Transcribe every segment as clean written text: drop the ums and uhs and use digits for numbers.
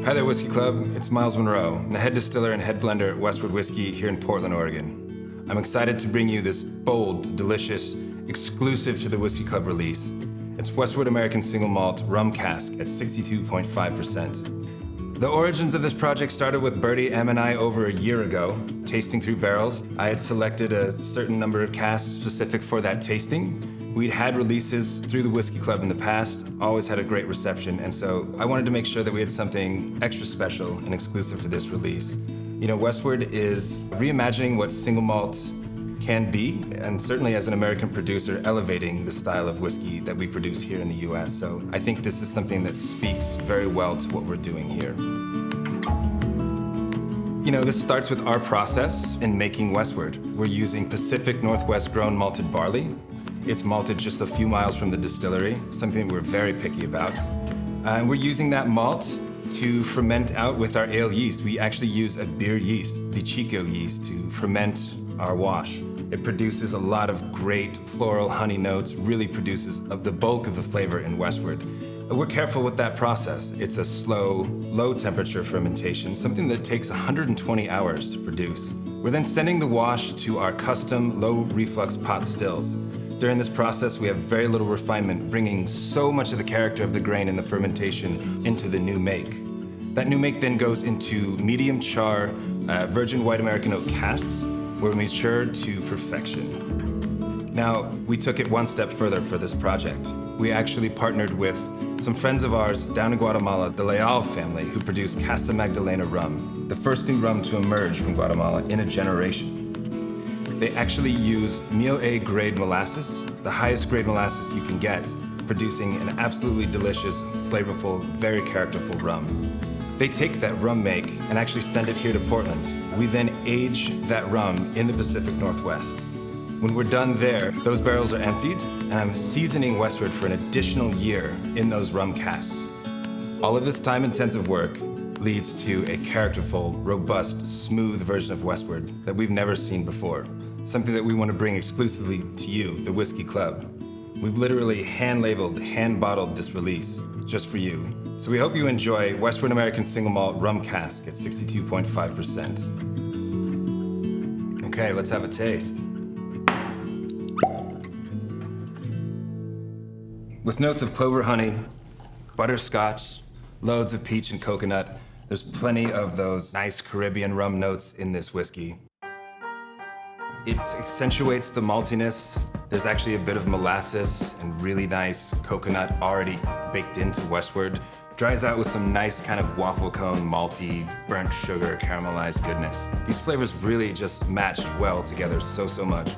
Hi there, Whiskey Club. It's Miles Munroe, the head distiller and head blender at Westward Whisky here in Portland, Oregon. I'm excited to bring you this bold, delicious, exclusive to the Whiskey Club release. It's Westward American Single Malt Rum Cask at 62.5%. The origins of this project started with Bertie, Em, and I over a year ago, tasting through barrels. I had selected a certain number of casks specific for that tasting. We'd had releases through the Whiskey Club in the past, always had a great reception, and so I wanted to make sure that we had something extra special and exclusive for this release. You know, Westward is reimagining what single malt can be, and certainly as an American producer, elevating the style of whiskey that we produce here in the US. So I think this is something that speaks very well to what we're doing here. You know, this starts with our process in making Westward. We're using Pacific Northwest grown malted barley. It's malted just a few miles from the distillery, something we're very picky about. And we're using that malt to ferment out with our ale yeast. We actually use a beer yeast, the Chico yeast, to ferment our wash. It produces a lot of great floral honey notes, really produces the bulk of the flavor in Westward. We're careful with that process. It's a slow, low temperature fermentation, something that takes 120 hours to produce. We're then sending the wash to our custom low reflux pot stills. During this process, we have very little refinement, bringing so much of the character of the grain in the fermentation into the new make. That new make then goes into medium char virgin white American oak casks, where we mature to perfection. Now, we took it one step further for this project. We actually partnered with some friends of ours down in Guatemala, the Leal family, who produce Casa Magdalena rum, the first new rum to emerge from Guatemala in a generation. They actually use meal A grade molasses, the highest grade molasses you can get, producing an absolutely delicious, flavorful, very characterful rum. They take that rum make and actually send it here to Portland. We then age that rum in the Pacific Northwest. When we're done there, those barrels are emptied, and I'm seasoning Westward for an additional year in those rum casks. All of this time-intensive work leads to a characterful, robust, smooth version of Westward that we've never seen before. Something that we want to bring exclusively to you, the Whiskey Club. We've literally hand-labeled, hand-bottled this release just for you. So we hope you enjoy Westward American Single Malt Rum Cask at 62.5%. Okay, let's have a taste. With notes of clover honey, butterscotch, loads of peach and coconut, there's plenty of those nice Caribbean rum notes in this whiskey. It accentuates the maltiness. There's actually a bit of molasses and really nice coconut already baked into Westward. Dries out with some nice kind of waffle cone, malty, burnt sugar, caramelized goodness. These flavors really just match well together so much.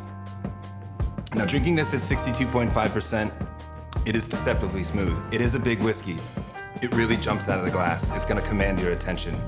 Now, drinking this at 62.5%, it is deceptively smooth. It is a big whiskey. It really jumps out of the glass. It's gonna command your attention.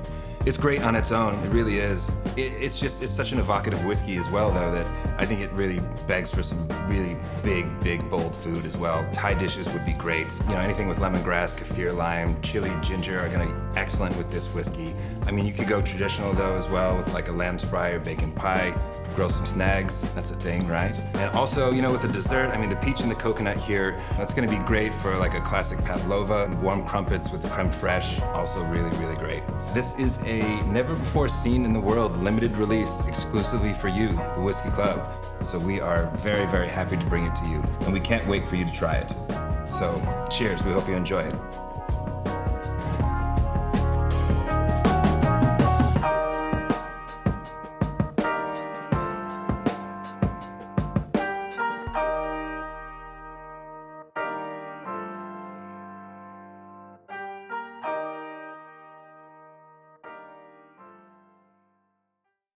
It's great on its own, it really is. It's such an evocative whiskey as well, though, that I think it really begs for some really big, bold food as well. Thai dishes would be great. You know, anything with lemongrass, kaffir lime, chili, ginger are gonna be excellent with this whiskey. I mean, you could go traditional, though, as well, with like a lamb's fry or bacon pie. Grill some snags, that's a thing, right? And also, you know, with the dessert, I mean, the peach and the coconut here, that's gonna be great for like a classic pavlova. Warm crumpets with creme fraiche, also really great. This is a never-before-seen in the world limited release exclusively for you, the Whiskey Club. So we are very happy to bring it to you, and we can't wait for you to try it. So cheers, we hope you enjoy it.